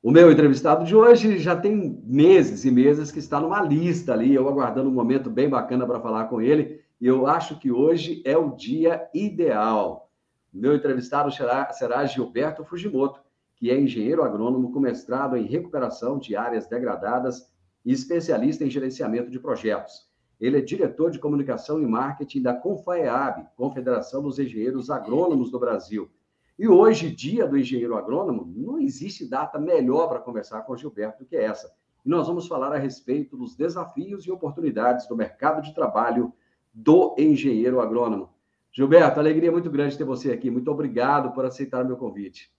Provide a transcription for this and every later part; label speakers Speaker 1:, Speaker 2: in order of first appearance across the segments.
Speaker 1: O meu entrevistado de hoje já tem meses e meses que está numa lista ali, eu aguardando um momento bem bacana para falar com ele, e eu acho que hoje é o dia ideal. O meu entrevistado será Gilberto Fujimoto, que é engenheiro agrônomo com mestrado em recuperação de áreas degradadas e especialista em gerenciamento de projetos. Ele é diretor de comunicação e marketing da Confaeab, Confederação dos Engenheiros Agrônomos do Brasil. E hoje, dia do engenheiro agrônomo, não existe data melhor para conversar com o Gilberto do que essa. E nós vamos falar a respeito dos desafios e oportunidades do mercado de trabalho do engenheiro agrônomo. Gilberto, alegria muito grande ter você aqui. Muito obrigado por aceitar o meu convite.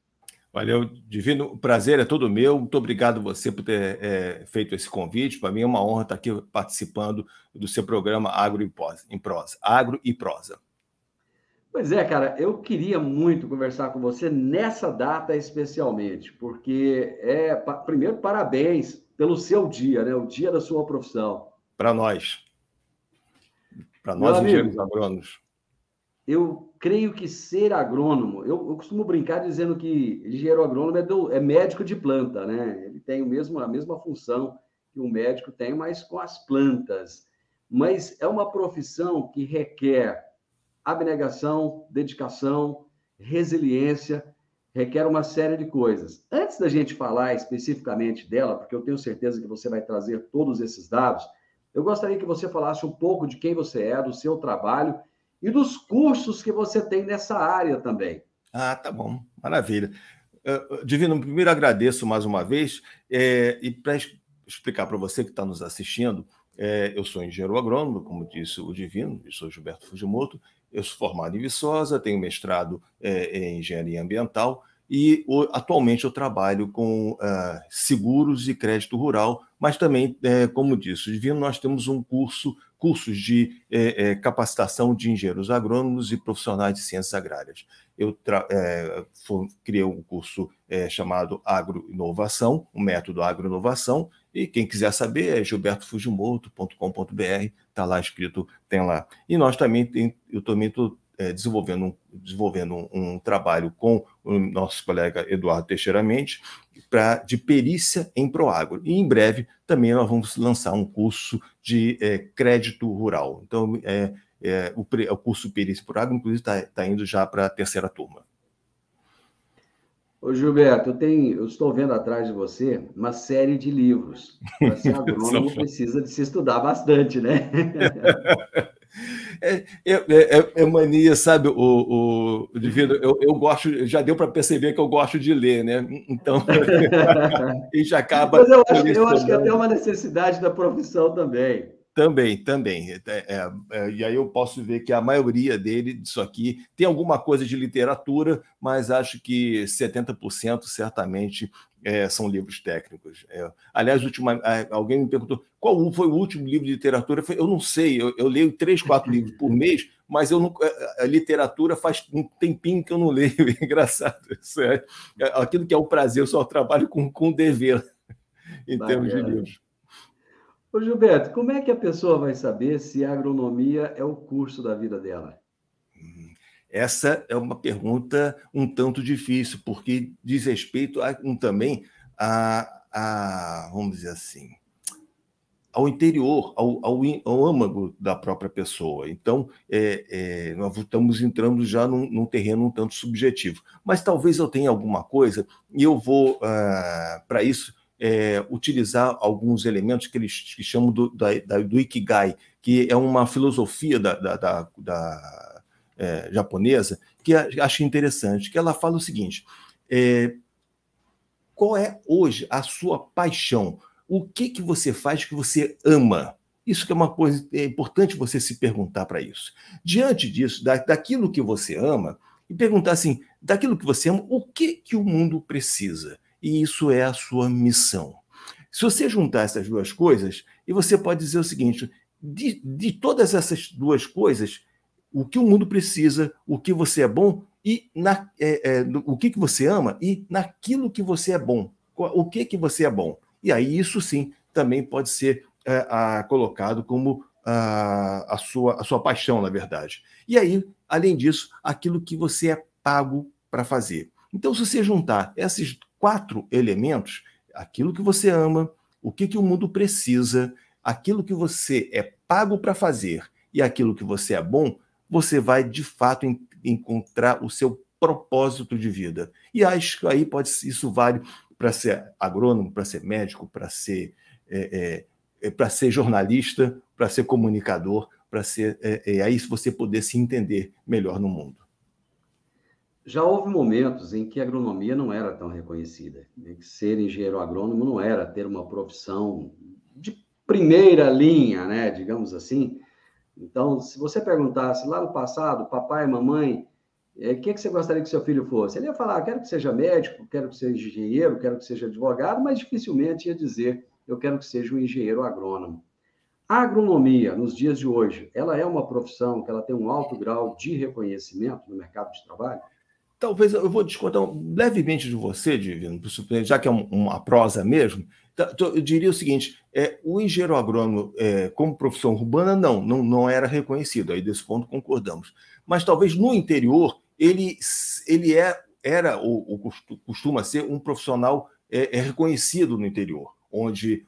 Speaker 2: Valeu, Divino. O prazer é todo meu. Muito obrigado você por ter feito esse convite. Para mim é uma honra estar aqui participando do seu programa Agro em Prosa. Agro e Prosa.
Speaker 1: Pois é, cara, eu queria muito conversar com você nessa data especialmente, porque primeiro, parabéns pelo seu dia, né? O dia da sua profissão.
Speaker 2: Para nós
Speaker 1: Meu
Speaker 2: engenheiros
Speaker 1: amigo,
Speaker 2: agrônomos.
Speaker 1: Eu creio que ser agrônomo, eu costumo brincar dizendo que engenheiro agrônomo é médico de planta, né? Ele tem a mesma função que um médico tem, mas com as plantas. Mas é uma profissão que requer abnegação, dedicação, resiliência, requer uma série de coisas. Antes da gente falar especificamente dela, porque eu tenho certeza que você vai trazer todos esses dados, eu gostaria que você falasse um pouco de quem você é, do seu trabalho e dos cursos que você tem nessa área também.
Speaker 2: Ah, tá bom, maravilha. Divino, primeiro agradeço mais uma vez, e para explicar para você que está nos assistindo, eu sou engenheiro agrônomo, como disse o Divino, eu sou Gilberto Fujimoto, eu sou formado em Viçosa, tenho mestrado em engenharia ambiental e atualmente eu trabalho com seguros e crédito rural, mas também, como disse o Divino, nós temos cursos de capacitação de engenheiros agrônomos e profissionais de ciências agrárias. Eu criei um curso chamado Agroinovação, o método Agroinovação, e quem quiser saber é gilbertofujimoto.com.br, está lá escrito, tem lá. E nós também, eu também estou desenvolvendo um trabalho com o nosso colega Eduardo Teixeira Mendes, de perícia em Proagro. E em breve também nós vamos lançar um curso de crédito rural. Então, o curso Perícia Proagro, inclusive, está indo já para a terceira turma.
Speaker 1: Ô Gilberto, eu estou vendo atrás de você uma série de livros. Para ser agrônomo precisa de se estudar bastante, né?
Speaker 2: É mania, sabe, o Divino? Eu gosto, já deu para perceber que eu gosto de ler, né? Então, a gente acaba.
Speaker 1: Mas eu acho que é até uma necessidade da profissão também.
Speaker 2: Também. E aí eu posso ver que a maioria disso aqui tem alguma coisa de literatura, mas acho que 70% certamente são livros técnicos. Aliás, alguém me perguntou qual foi o último livro de literatura. Eu não sei, eu leio 3, 4 livros por mês, mas a literatura faz um tempinho que eu não leio. É engraçado. Isso aquilo que é o prazer, eu só trabalho com dever em termos de livros.
Speaker 1: Ô Gilberto, como é que a pessoa vai saber se a agronomia é o curso da vida dela?
Speaker 2: Essa é uma pergunta um tanto difícil, porque diz respeito também vamos dizer assim, ao interior, ao âmago da própria pessoa. Então, nós estamos entrando já num terreno um tanto subjetivo. Mas talvez eu tenha alguma coisa, e eu vou, para isso, utilizar alguns elementos que eles chamam do Ikigai, que é uma filosofia da japonesa, que acho interessante, que ela fala o seguinte: qual é hoje a sua paixão? O que você faz que você ama? Isso que é uma coisa importante você se perguntar para isso. Diante disso, daquilo que você ama, e perguntar assim, daquilo que você ama, o que o mundo precisa? E isso é a sua missão. Se você juntar essas duas coisas, e você pode dizer o seguinte: de todas essas duas coisas, o que o mundo precisa, o que você é bom, e o que você ama, e naquilo que você é bom. O que você é bom? E aí isso sim também pode ser colocado como a sua paixão, na verdade. E aí, além disso, aquilo que você é pago para fazer. Então, se você juntar esses 4 elementos, aquilo que você ama, o que o mundo precisa, aquilo que você é pago para fazer e aquilo que você é bom, você vai, de fato, encontrar o seu propósito de vida. E acho que aí isso vale para ser agrônomo, para ser médico, para ser jornalista, para ser comunicador, para ser aí você poder se entender melhor no mundo.
Speaker 1: Já houve momentos em que a agronomia não era tão reconhecida, né? Que ser engenheiro agrônomo não era ter uma profissão de primeira linha, né? Digamos assim. Então, se você perguntasse lá no passado, papai, mamãe, o que você gostaria que seu filho fosse? Ele ia falar, quero que seja médico, quero que seja engenheiro, quero que seja advogado, mas dificilmente ia dizer, eu quero que seja um engenheiro agrônomo. A agronomia, nos dias de hoje, ela é uma profissão que ela tem um alto grau de reconhecimento no mercado de trabalho?
Speaker 2: Talvez eu vou discordar levemente de você, Divino, já que é uma prosa mesmo. Eu diria o seguinte: o engenheiro agrônomo, como profissão urbana, não era reconhecido. Aí desse ponto concordamos. Mas talvez no interior ele era ou costuma ser um profissional reconhecido no interior, onde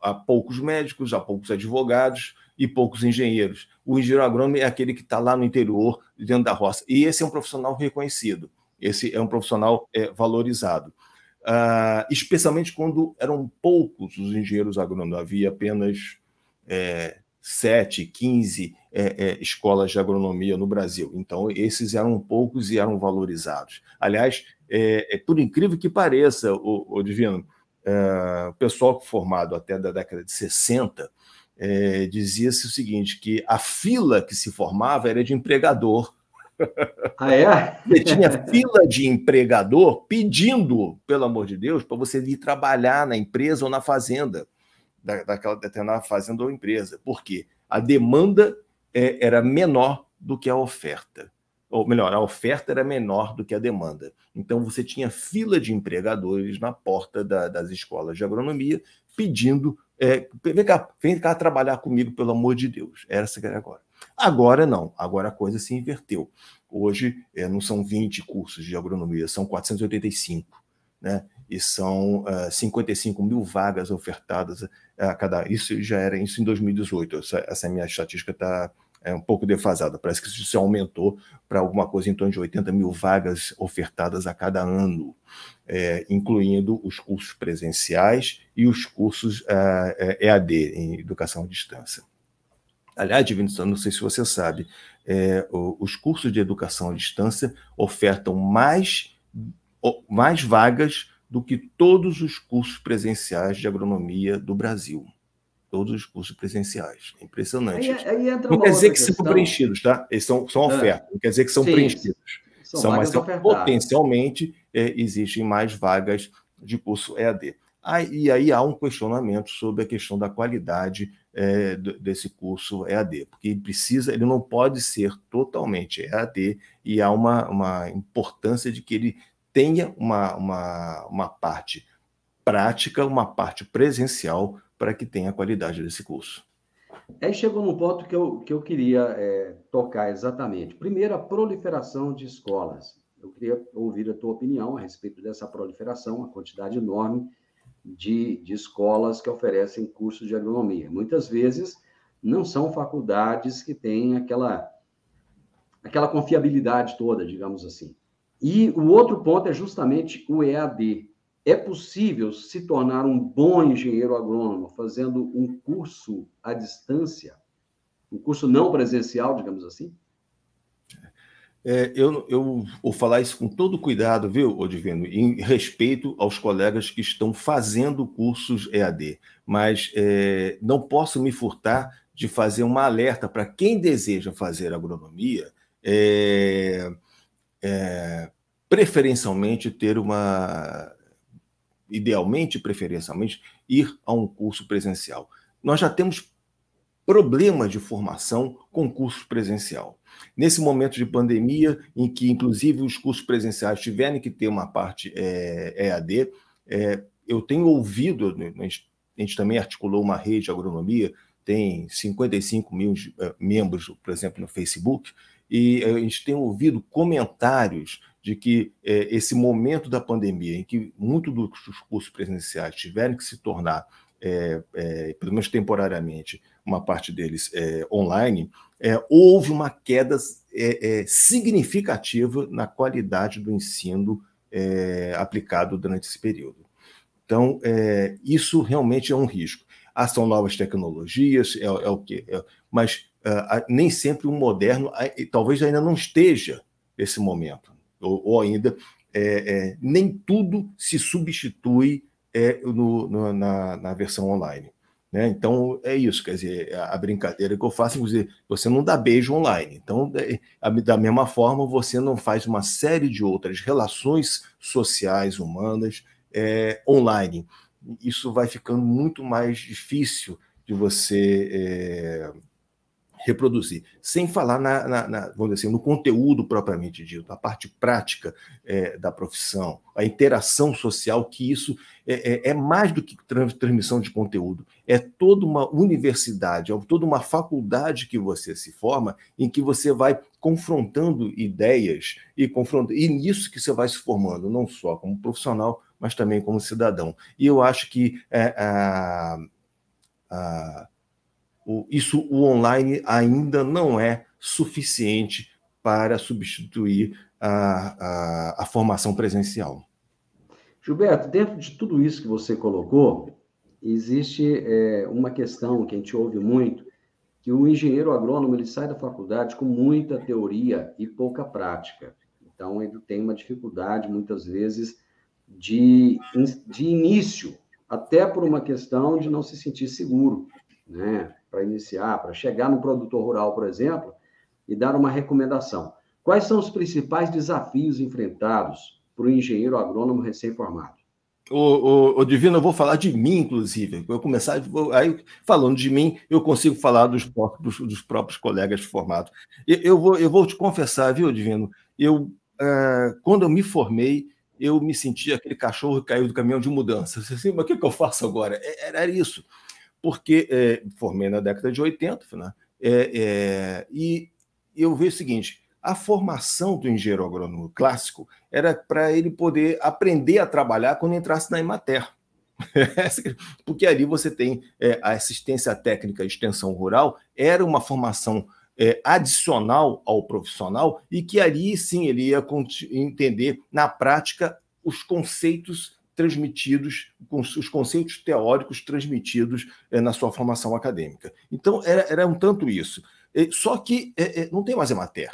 Speaker 2: há poucos médicos, há poucos advogados e poucos engenheiros. O engenheiro agrônomo é aquele que está lá no interior, dentro da roça. E esse é um profissional reconhecido. Esse é um profissional valorizado. Especialmente quando eram poucos os engenheiros agrônomos. Havia apenas 7, 15 escolas de agronomia no Brasil. Então, esses eram poucos e eram valorizados. Aliás, por incrível que pareça, o Divino, o pessoal formado até da década de 60 dizia-se o seguinte, que a fila que se formava era de empregador.
Speaker 1: Ah, é?
Speaker 2: Você tinha fila de empregador pedindo, pelo amor de Deus, para você vir trabalhar na empresa ou na fazenda, daquela determinada fazenda ou empresa. Por quê? A demanda era menor do que a oferta. Ou melhor, a oferta era menor do que a demanda. Então, você tinha fila de empregadores na porta das escolas de agronomia pedindo, vem cá trabalhar comigo, pelo amor de Deus. Era essa que era agora. Agora não, agora a coisa se inverteu. Hoje não são 20 cursos de agronomia, são 485, né? E são 55 mil vagas ofertadas a cada... Isso já era isso em 2018, essa minha estatística está um pouco defasada, parece que isso se aumentou para alguma coisa em torno de 80 mil vagas ofertadas a cada ano, incluindo os cursos presenciais e os cursos EAD, em educação à distância. Aliás, Divino, não sei se você sabe, os cursos de educação à distância ofertam mais vagas do que todos os cursos presenciais de agronomia do Brasil. Todos os cursos presenciais. É impressionante.
Speaker 1: Aí entra
Speaker 2: não
Speaker 1: uma
Speaker 2: quer dizer
Speaker 1: outra
Speaker 2: que
Speaker 1: questão.
Speaker 2: são preenchidos, tá? Eles são ofertas, não quer dizer que são preenchidos.
Speaker 1: Mas
Speaker 2: potencialmente existem mais vagas de curso EAD. E aí há um questionamento sobre a questão da qualidade desse curso EAD, porque ele não pode ser totalmente EAD, e há uma importância de que ele tenha uma parte prática, uma parte presencial, para que tenha a qualidade desse curso.
Speaker 1: Aí chegou num ponto que eu queria tocar exatamente. Primeiro, a proliferação de escolas. Eu queria ouvir a tua opinião a respeito dessa proliferação, a quantidade enorme de escolas que oferecem cursos de agronomia. Muitas vezes não são faculdades que têm aquela confiabilidade toda, digamos assim. E o outro ponto é justamente o EAD. É possível se tornar um bom engenheiro agrônomo fazendo um curso à distância, um curso não presencial, digamos assim?
Speaker 2: Eu vou falar isso com todo cuidado, viu, Odivino, em respeito aos colegas que estão fazendo cursos EAD, mas não posso me furtar de fazer uma alerta para quem deseja fazer agronomia, preferencialmente preferencialmente, ir a um curso presencial. Nós já temos problemas de formação com curso presencial. Nesse momento de pandemia, em que, inclusive, os cursos presenciais tiverem que ter uma parte EAD, eu tenho ouvido, a gente também articulou uma rede de agronomia, tem 55 mil membros, por exemplo, no Facebook, e a gente tem ouvido comentários de que esse momento da pandemia, em que muitos dos cursos presenciais tiveram que se tornar, pelo menos temporariamente, uma parte deles online, houve uma queda significativa na qualidade do ensino aplicado durante esse período. Então, isso realmente é um risco. São novas tecnologias, o quê? Mas nem sempre o moderno, talvez ainda não esteja esse momento. Ou ainda, nem tudo se substitui na versão online. Né? Então, é isso, quer dizer, a brincadeira que eu faço, inclusive, você não dá beijo online. Então, da mesma forma, você não faz uma série de outras relações sociais, humanas, online. Isso vai ficando muito mais difícil de você reproduzir, sem falar vamos dizer assim, no conteúdo propriamente dito, a parte prática da profissão, a interação social, que isso é mais do que transmissão de conteúdo, é toda uma universidade, é toda uma faculdade que você se forma, em que você vai confrontando ideias e nisso que você vai se formando, não só como profissional, mas também como cidadão. E eu acho que o online ainda não é suficiente para substituir a formação presencial.
Speaker 1: Gilberto, dentro de tudo isso que você colocou, existe uma questão que a gente ouve muito, que o engenheiro agrônomo ele sai da faculdade com muita teoria e pouca prática. Então, ele tem uma dificuldade, muitas vezes, de início, até por uma questão de não se sentir seguro, né? Para iniciar, para chegar no produtor rural, por exemplo, e dar uma recomendação. Quais são os principais desafios enfrentados por um engenheiro agrônomo recém-formado?
Speaker 2: O Divino, eu vou falar de mim, inclusive. Eu começar, aí, falando de mim, eu consigo falar dos próprios colegas formados. Eu vou te confessar, viu, Divino? Quando eu me formei, eu me senti aquele cachorro que caiu do caminhão de mudança. Assim, mas o que eu faço agora? Era isso. Porque formei na década de 80, né? E eu vejo o seguinte: a formação do engenheiro agrônomo clássico era para ele poder aprender a trabalhar quando entrasse na Emater. Porque ali você tem a assistência técnica e extensão rural, era uma formação adicional ao profissional, e que ali sim ele ia entender na prática os conceitos transmitidos, os conceitos teóricos transmitidos na sua formação acadêmica. Então, era um tanto isso. Só que não tem mais Emater.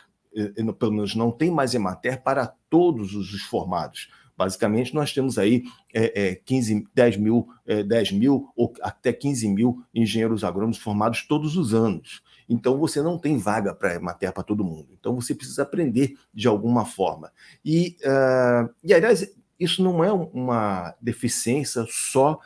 Speaker 2: Pelo menos não tem mais Emater para todos os formados. Basicamente, nós temos aí 10 mil ou até 15 mil engenheiros agrônomos formados todos os anos. Então, você não tem vaga para Emater para todo mundo. Então, você precisa aprender de alguma forma. E aliás, isso não é uma deficiência só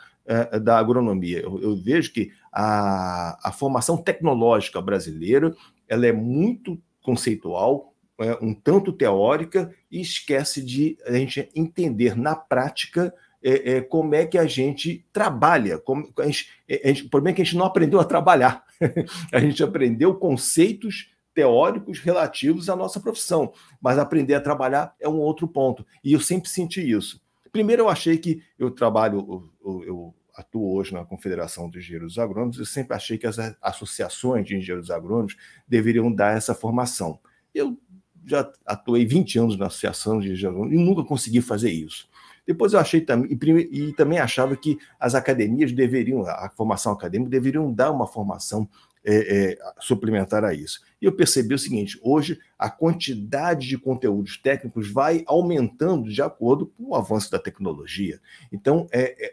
Speaker 2: da agronomia. Eu vejo que a formação tecnológica brasileira ela é muito conceitual, um tanto teórica, e esquece de a gente entender na prática como é que a gente trabalha. O problema é que a gente não aprendeu a trabalhar. A gente aprendeu conceitos teóricos relativos à nossa profissão, mas aprender a trabalhar é um outro ponto. E eu sempre senti isso. Primeiro, eu achei que eu atuo hoje na Confederação dos Engenheiros Agrônomos, eu sempre achei que as associações de engenheiros agrônomos deveriam dar essa formação. Eu já atuei 20 anos na Associação de Engenheiros Agrônomos e nunca consegui fazer isso. Depois eu achei e também achava que as academias a formação acadêmica deveriam dar uma formação suplementar a isso. E eu percebi o seguinte: hoje a quantidade de conteúdos técnicos vai aumentando de acordo com o avanço da tecnologia. Então,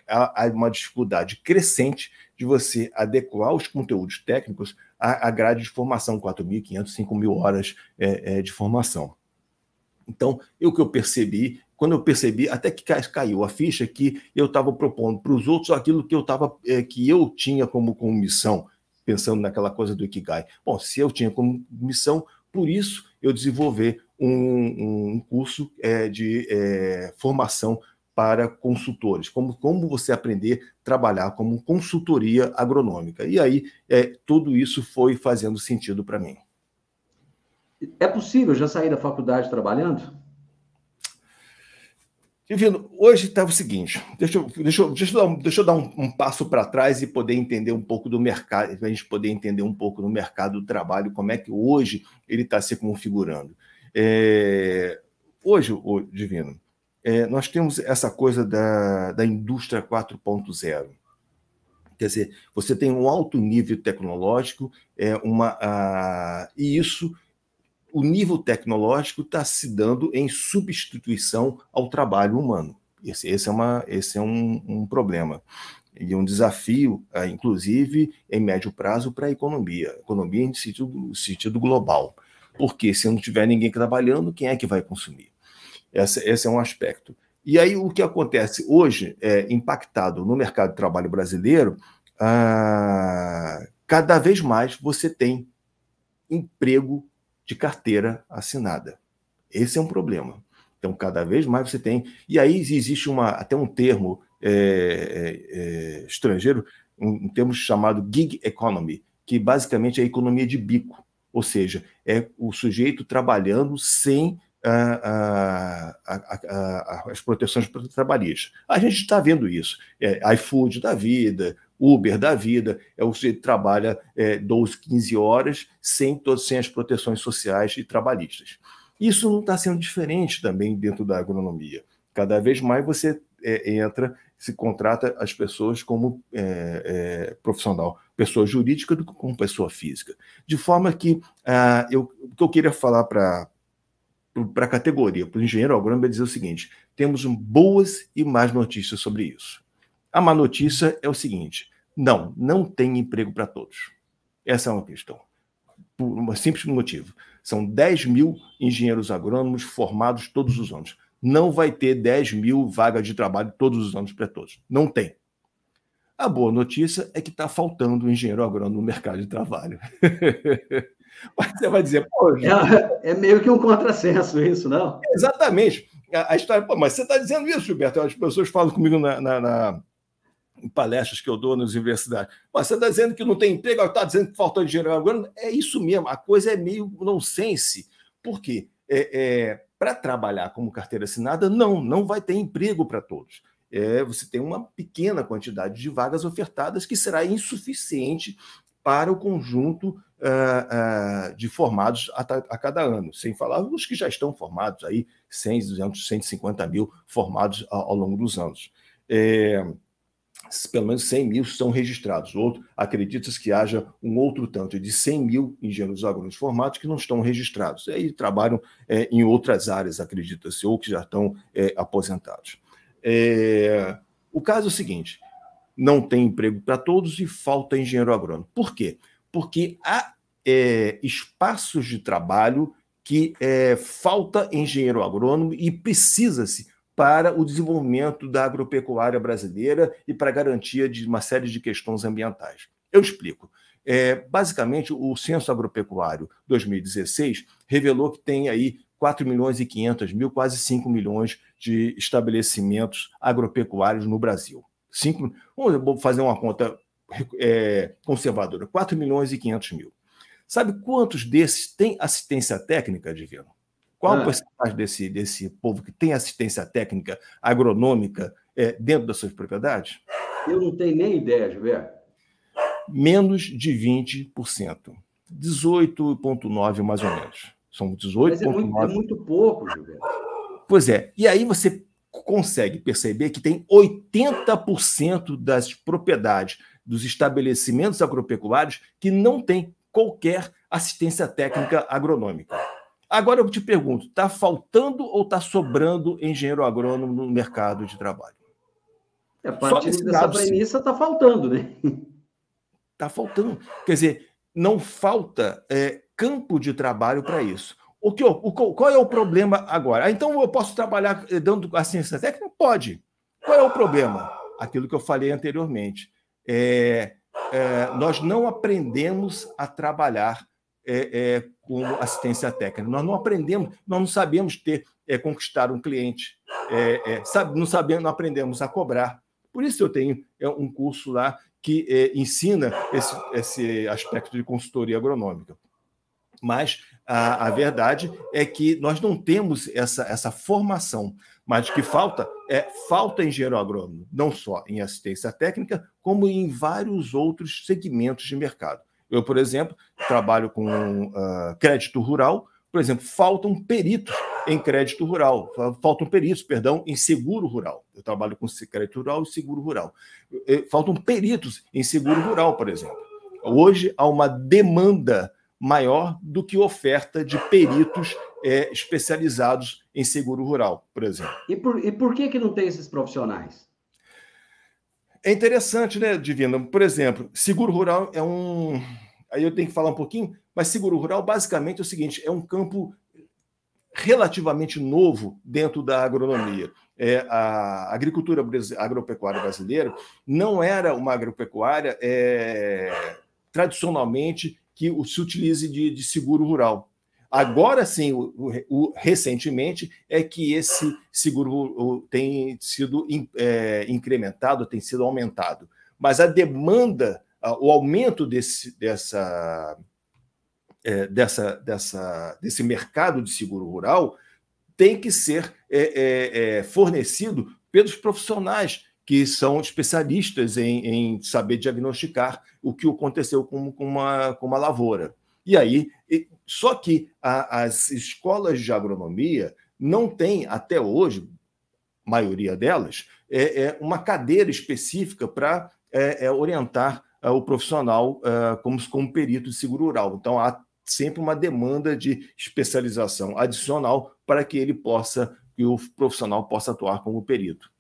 Speaker 2: há uma dificuldade crescente de você adequar os conteúdos técnicos à grade de formação, 4.500, 5.000 horas de formação. Então, o que eu percebi, quando eu percebi, até que caiu a ficha, que eu estava propondo para os outros aquilo que eu tinha como missão, pensando naquela coisa do Ikigai. Bom, se eu tinha como missão, por isso eu desenvolver um curso de formação para consultores, como você aprender a trabalhar como consultoria agronômica. E aí tudo isso foi fazendo sentido para mim.
Speaker 1: É possível já sair da faculdade trabalhando?
Speaker 2: Divino, hoje está o seguinte, deixa eu dar um passo para trás e poder entender um pouco do mercado, para a gente poder entender um pouco do mercado do trabalho, como é que hoje ele está se configurando. Hoje, Divino, nós temos essa coisa da indústria 4.0. Quer dizer, você tem um alto nível tecnológico, e isso, o nível tecnológico está se dando em substituição ao trabalho humano. Esse é um problema e um desafio, inclusive, em médio prazo para a economia em sentido global. Porque se não tiver ninguém trabalhando, quem é que vai consumir? Esse é um aspecto. E aí o que acontece hoje, impactado no mercado de trabalho brasileiro, cada vez mais você tem emprego de carteira assinada. Esse é um problema. Então, cada vez mais você tem... E aí existe até um termo estrangeiro, um termo chamado gig economy, que basicamente é a economia de bico. Ou seja, é o sujeito trabalhando sem as proteções trabalhistas. A gente está vendo isso. iFood da vida, Uber da vida, o sujeito trabalha 12, 15 horas sem as proteções sociais e trabalhistas. Isso não está sendo diferente também dentro da agronomia. Cada vez mais você se contrata as pessoas como profissional, pessoa jurídica do que como pessoa física. De forma que o que eu queria falar para a categoria, para o engenheiro agrônomo, é dizer o seguinte: temos boas e más notícias sobre isso. A má notícia é o seguinte: não tem emprego para todos. Essa é uma questão. Por um simples motivo. São 10 mil engenheiros agrônomos formados todos os anos. Não vai ter 10 mil vagas de trabalho todos os anos para todos. Não tem. A boa notícia é que está faltando engenheiro agrônomo no mercado de trabalho. Mas você vai dizer, pô...
Speaker 1: É meio que um contrassenso isso, não?
Speaker 2: Exatamente. A história... Pô, mas você está dizendo isso, Gilberto? As pessoas falam comigo em palestras que eu dou nas universidades. Mas você está dizendo que não tem emprego, está dizendo que faltou engenheiro agrônomo. É isso mesmo, a coisa é meio nonsense. Por quê? Para trabalhar como carteira assinada, não vai ter emprego para todos. Você tem uma pequena quantidade de vagas ofertadas que será insuficiente para o conjunto de formados a cada ano, sem falar os que já estão formados, aí 100, 200, 150 mil formados ao longo dos anos. Pelo menos 100 mil são registrados. Acredita-se que haja um outro tanto de 100 mil engenheiros agrônomos formados que não estão registrados. E aí trabalham em outras áreas, acredita-se, ou que já estão aposentados. O caso é o seguinte: não tem emprego para todos e falta engenheiro agrônomo. Por quê? Porque há espaços de trabalho que falta engenheiro agrônomo e precisa-se para o desenvolvimento da agropecuária brasileira e para a garantia de uma série de questões ambientais. Eu explico. Basicamente, o Censo Agropecuário 2016 revelou que tem aí 4 milhões e 500 mil, quase 5 milhões de estabelecimentos agropecuários no Brasil. Vamos fazer uma conta conservadora, 4 milhões e 500 mil. Sabe quantos desses têm assistência técnica, Divino? Qual a porcentagem desse povo que tem assistência técnica agronômica dentro das suas propriedades?
Speaker 1: Eu não tenho nem ideia, Gilberto.
Speaker 2: Menos de 20%. 18,9% mais ou menos. São 18,9%.
Speaker 1: Mas é muito pouco, Gilberto.
Speaker 2: Pois é. E aí você consegue perceber que tem 80% das propriedades dos estabelecimentos agropecuários que não tem qualquer assistência técnica agronômica. Agora eu te pergunto, está faltando ou está sobrando engenheiro agrônomo no mercado de trabalho?
Speaker 1: A partir dessa premissa está faltando, né?
Speaker 2: Está faltando. Quer dizer, não falta campo de trabalho para isso. Qual é o problema agora? Então eu posso trabalhar dando assistência técnica? Pode. Qual é o problema? Aquilo que eu falei anteriormente. Nós não aprendemos a trabalhar com assistência técnica. Nós não aprendemos, nós não sabemos conquistar um cliente, não aprendemos a cobrar. Por isso eu tenho um curso lá que ensina esse aspecto de consultoria agronômica. Mas a verdade é que nós não temos essa formação, mas o que falta engenheiro agrônomo, não só em assistência técnica, como em vários outros segmentos de mercado. Eu, por exemplo, trabalho com crédito rural, por exemplo, faltam peritos em crédito rural, faltam peritos, perdão, em seguro rural. Eu trabalho com crédito rural e seguro rural. Faltam peritos em seguro rural, por exemplo. Hoje há uma demanda maior do que oferta de peritos especializados em seguro rural, por exemplo.
Speaker 1: E por que não tem esses profissionais?
Speaker 2: É interessante, né, Divino? Por exemplo, seguro rural é um... Aí eu tenho que falar um pouquinho, mas seguro rural basicamente é o seguinte, é um campo relativamente novo dentro da agronomia. A agricultura agropecuária brasileira não era uma agropecuária tradicionalmente que se utilize de seguro rural. Agora sim, recentemente, é que esse seguro tem sido incrementado, tem sido aumentado. Mas a demanda, o aumento desse mercado de seguro rural tem que ser fornecido pelos profissionais que são especialistas em saber diagnosticar o que aconteceu com uma lavoura. E aí, só que as escolas de agronomia não têm, até hoje, a maioria delas, uma cadeira específica para orientar o profissional como perito de seguro rural. Então, há sempre uma demanda de especialização adicional para que o profissional possa atuar como perito.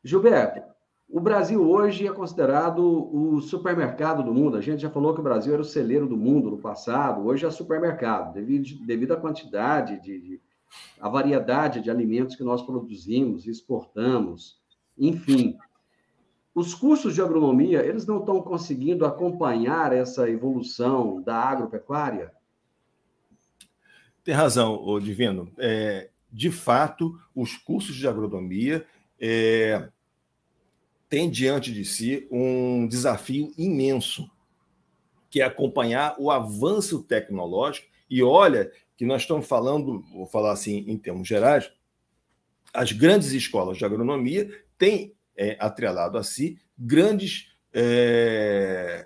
Speaker 1: Gilberto, o Brasil hoje é considerado o supermercado do mundo. A gente já falou que o Brasil era o celeiro do mundo no passado, hoje é supermercado, devido à quantidade, à variedade de alimentos que nós produzimos, exportamos, enfim. Os cursos de agronomia, eles não estão conseguindo acompanhar essa evolução da agropecuária?
Speaker 2: Tem razão, Divino. De fato, os cursos de agronomia têm diante de si um desafio imenso, que é acompanhar o avanço tecnológico. E olha que nós estamos falando, vou falar assim em termos gerais, as grandes escolas de agronomia têm atrelado a si grandes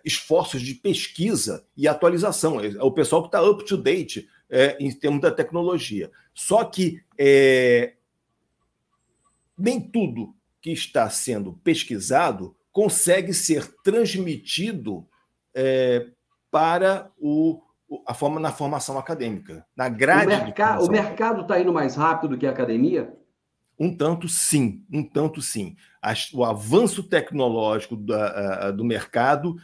Speaker 2: esforços de pesquisa e atualização. É o pessoal que está up to date em termos da tecnologia. Só que nem tudo que está sendo pesquisado consegue ser transmitido para na formação acadêmica, na grade.
Speaker 1: O mercado está indo mais rápido que a academia?
Speaker 2: Um tanto sim. O avanço tecnológico do mercado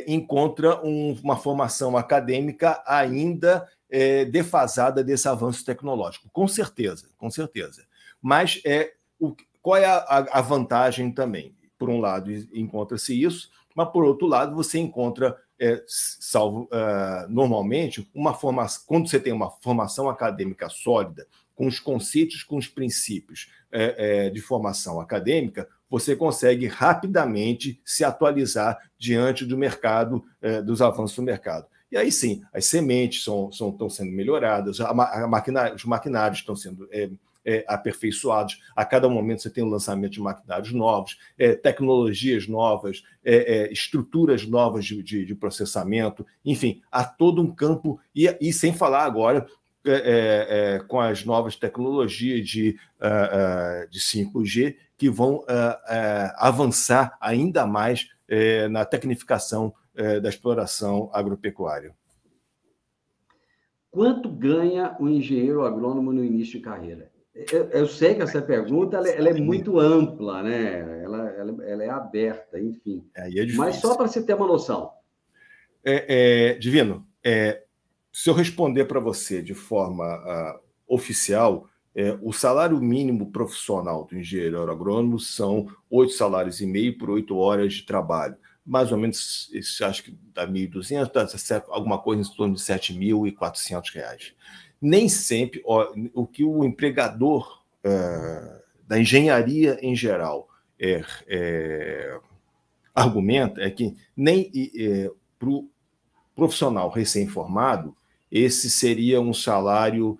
Speaker 2: encontra uma formação acadêmica ainda defasada desse avanço tecnológico, com certeza. Mas qual é a vantagem também? Por um lado, encontra-se isso, mas por outro lado, você encontra, normalmente, quando você tem uma formação acadêmica sólida, com os conceitos, com os princípios de formação acadêmica, você consegue rapidamente se atualizar diante do mercado, dos avanços do mercado. E aí sim, as sementes estão sendo melhoradas, os maquinários estão sendo aperfeiçoados. A cada momento você tem o lançamento de maquinários novos, tecnologias novas, estruturas novas de processamento, enfim, há todo um campo, e sem falar agora com as novas tecnologias de 5G, que vão avançar ainda mais na tecnificação da exploração agropecuária.
Speaker 1: Quanto ganha o engenheiro agrônomo no início de carreira? Eu sei que essa pergunta ela é muito ampla, né? Ela é aberta, enfim. Mas só para você ter uma noção.
Speaker 2: Divino, se eu responder para você de forma oficial, o salário mínimo profissional do engenheiro agrônomo são 8,5 salários por 8 horas de trabalho. Mais ou menos, acho que dá 1.200, alguma coisa em torno de R$ 7.400. Nem sempre, o que o empregador da engenharia em geral argumenta é que nem para o profissional recém-formado, esse seria um salário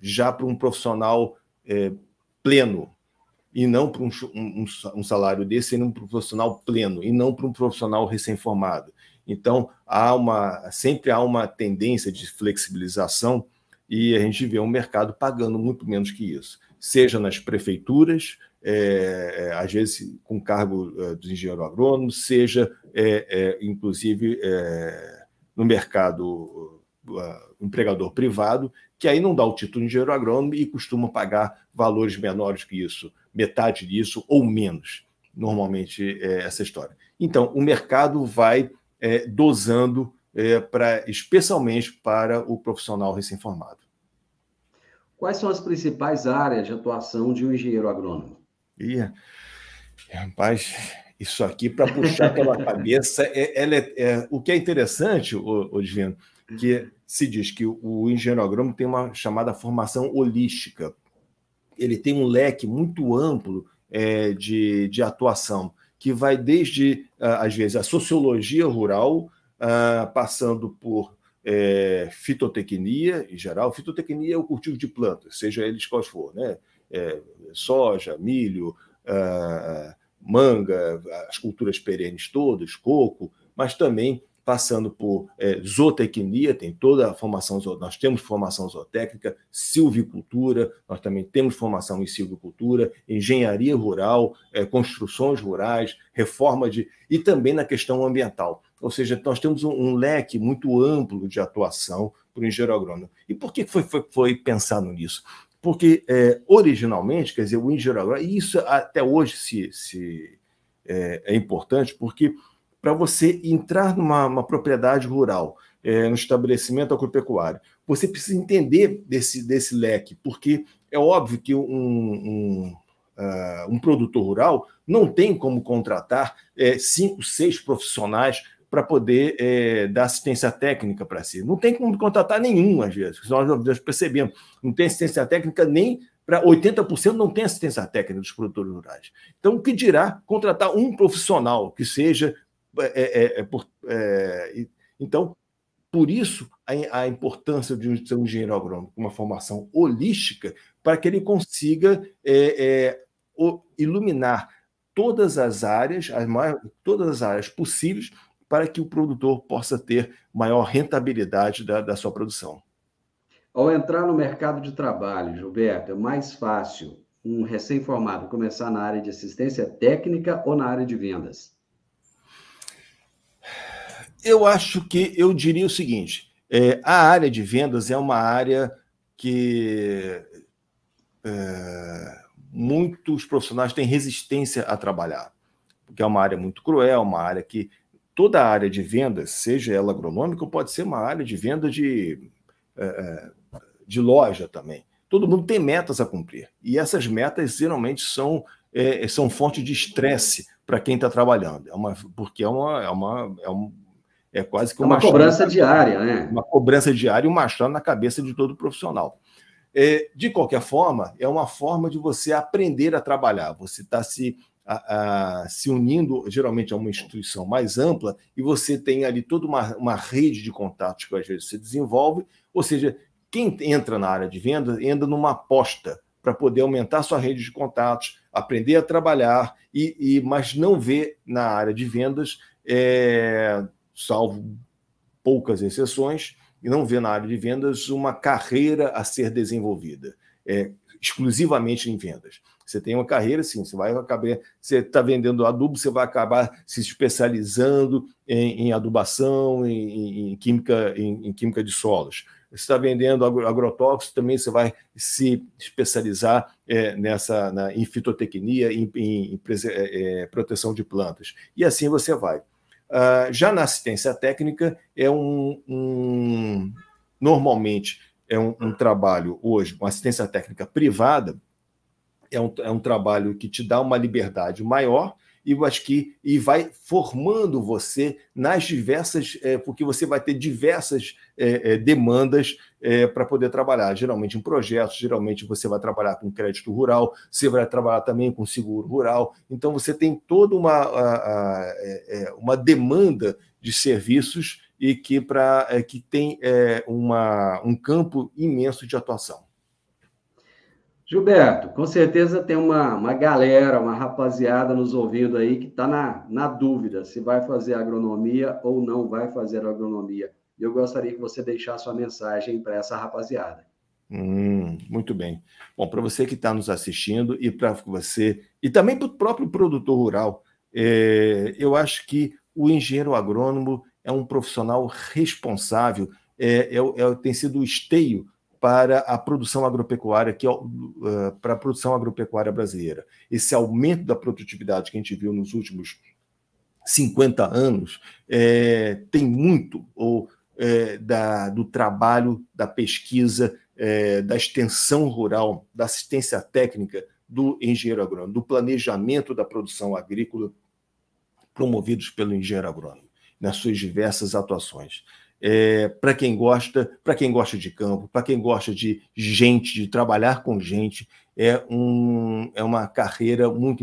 Speaker 2: já para um profissional pleno, e não para um salário desse, sendo um profissional pleno, e não para um profissional recém-formado. Então, sempre há uma tendência de flexibilização, e a gente vê um mercado pagando muito menos que isso, seja nas prefeituras, às vezes com cargo de engenheiro agrônomo, seja, inclusive, no mercado empregador privado, que aí não dá o título de engenheiro agrônomo e costuma pagar valores menores que isso, metade disso ou menos, normalmente essa história. Então, o mercado vai dosando especialmente para o profissional recém-formado.
Speaker 1: Quais são as principais áreas de atuação de um engenheiro agrônomo?
Speaker 2: Rapaz, isso aqui para puxar pela cabeça, o que é interessante, Divino, que se diz que o engenheiro agrônomo tem uma chamada formação holística. Ele tem um leque muito amplo de atuação, que vai desde, às vezes, a sociologia rural, passando por fitotecnia, em geral. Fitotecnia é o cultivo de plantas, seja eles quais for, né? Soja, milho, manga, as culturas perenes todas, coco, mas também passando por zootecnia, tem toda a formação, nós temos formação zootécnica, silvicultura, nós também temos formação em silvicultura, engenharia rural, construções rurais, e também na questão ambiental. Ou seja, nós temos um leque muito amplo de atuação para o engenheiro agrônomo. E por que foi pensado nisso? Porque, originalmente, quer dizer, o engenheiro agrônomo, e isso até hoje é importante, porque para você entrar numa propriedade rural, no estabelecimento agropecuário, você precisa entender desse leque, porque é óbvio que um produtor rural não tem como contratar 5, 6 profissionais para poder dar assistência técnica para si. Não tem como contratar nenhum, às vezes. Nós percebemos. Não tem assistência técnica nem para 80%, não tem assistência técnica dos produtores rurais. Então, o que dirá contratar um profissional que seja... Então, por isso, a importância de ser um engenheiro agrônomo com uma formação holística, para que ele consiga iluminar todas as áreas possíveis, para que o produtor possa ter maior rentabilidade da sua produção.
Speaker 1: Ao entrar no mercado de trabalho, Gilberto, é mais fácil um recém-formado começar na área de assistência técnica ou na área de vendas?
Speaker 2: Eu diria o seguinte, a área de vendas é uma área que muitos profissionais têm resistência a trabalhar, porque é uma área muito cruel, uma área que toda a área de vendas, seja ela agronômica, pode ser uma área de venda de loja também. Todo mundo tem metas a cumprir, e essas metas geralmente são fonte de estresse para quem está trabalhando, porque é quase que
Speaker 1: uma cobrança diária, né?
Speaker 2: Uma cobrança diária e uma chave na cabeça de todo profissional. De qualquer forma, é uma forma de você aprender a trabalhar. Você está se unindo, geralmente, a uma instituição mais ampla, e você tem ali toda uma rede de contatos que, às vezes, você desenvolve. Ou seja, quem entra na área de venda entra numa aposta para poder aumentar sua rede de contatos, aprender a trabalhar, mas não vê na área de vendas... salvo poucas exceções, e não vê na área de vendas uma carreira a ser desenvolvida, exclusivamente em vendas. Você tem uma carreira, sim, você está vendendo adubo, você vai acabar se especializando em adubação, em química de solos. Você está vendendo agrotóxicos, também você vai se especializar em fitotecnia, em proteção de plantas. E assim você vai. Já na assistência técnica, normalmente é um trabalho hoje, uma assistência técnica privada, é um trabalho que te dá uma liberdade maior e vai formando você nas diversas, porque você vai ter diversas demandas para poder trabalhar, geralmente em projetos, geralmente você vai trabalhar com crédito rural, você vai trabalhar também com seguro rural, então você tem toda uma demanda de serviços e que tem um campo imenso de atuação.
Speaker 1: Gilberto, com certeza tem uma galera, uma rapaziada nos ouvindo aí que está na dúvida se vai fazer agronomia ou não vai fazer agronomia. Eu gostaria que você deixasse sua mensagem para essa rapaziada.
Speaker 2: Muito bem. Bom, para você que está nos assistindo e para você, e também para o próprio produtor rural, eu acho que o engenheiro agrônomo é um profissional responsável, tem sido o esteio para a produção agropecuária, para a produção agropecuária brasileira. Esse aumento da produtividade que a gente viu nos últimos 50 anos tem muito do trabalho, da pesquisa, da extensão rural, da assistência técnica do engenheiro agrônomo, do planejamento da produção agrícola promovidos pelo engenheiro agrônomo, nas suas diversas atuações. Para quem gosta de campo, para quem gosta de gente, de trabalhar com gente, é uma carreira muito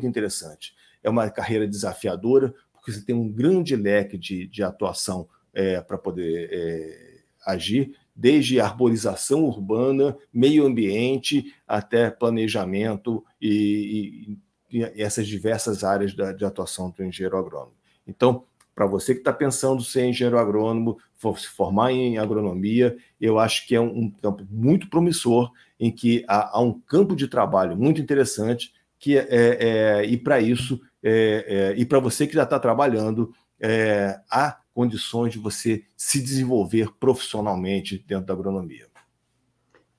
Speaker 2: interessante. É uma carreira desafiadora, porque você tem um grande leque de atuação para poder agir, desde arborização urbana, meio ambiente, até planejamento e essas diversas áreas de atuação do engenheiro agrônomo. Então, para você que está pensando ser engenheiro agrônomo, se formar em agronomia, eu acho que é um campo muito promissor, em que há um campo de trabalho muito interessante, e para isso, e para você que já está trabalhando, há condições de você se desenvolver profissionalmente dentro da agronomia.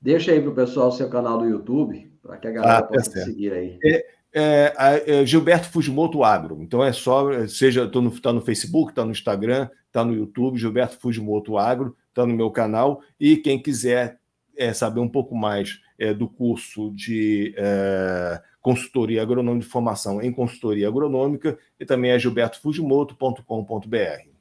Speaker 1: Deixa aí para o pessoal o seu canal do YouTube, para que a galera possa te seguir aí.
Speaker 2: Gilberto Fujimoto Agro. Então está no Facebook, está no Instagram, está no YouTube, Gilberto Fujimoto Agro, está no meu canal. E quem quiser saber um pouco mais do curso de consultoria agronômica, de formação em consultoria agronômica, e também é gilbertofujimoto.com.br.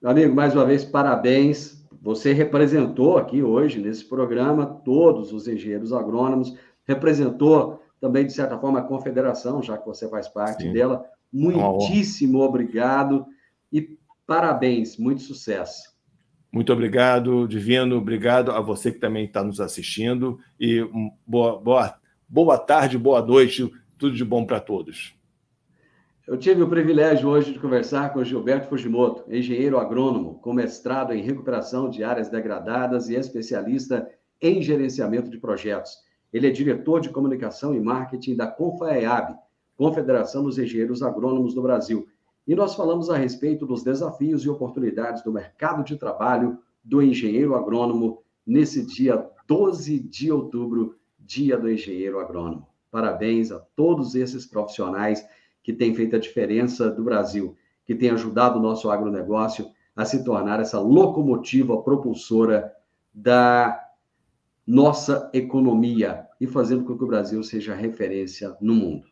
Speaker 1: Meu amigo, mais uma vez, parabéns. Você representou aqui hoje, nesse programa, todos os engenheiros agrônomos, representou também, de certa forma, a confederação, já que você faz parte dela. Muitíssimo obrigado e parabéns, muito sucesso.
Speaker 2: Muito obrigado, Divino, obrigado a você que também está nos assistindo e boa tarde, boa noite, tudo de bom para todos.
Speaker 1: Eu tive o privilégio hoje de conversar com o Gilberto Fujimoto, engenheiro agrônomo, com mestrado em recuperação de áreas degradadas e especialista em gerenciamento de projetos. Ele é diretor de comunicação e marketing da CONFAEAB, Confederação dos Engenheiros Agrônomos do Brasil. E nós falamos a respeito dos desafios e oportunidades do mercado de trabalho do engenheiro agrônomo nesse dia 12 de outubro, Dia do Engenheiro Agrônomo. Parabéns a todos esses profissionais que têm feito a diferença do Brasil, que têm ajudado o nosso agronegócio a se tornar essa locomotiva propulsora da nossa economia e fazendo com que o Brasil seja referência no mundo.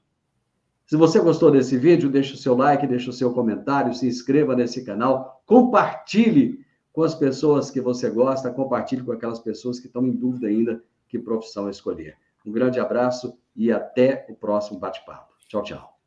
Speaker 1: Se você gostou desse vídeo, deixa o seu like, deixa o seu comentário, se inscreva nesse canal, compartilhe com as pessoas que você gosta, compartilhe com aquelas pessoas que estão em dúvida ainda que profissão escolher. Um grande abraço e até o próximo bate-papo. Tchau, tchau.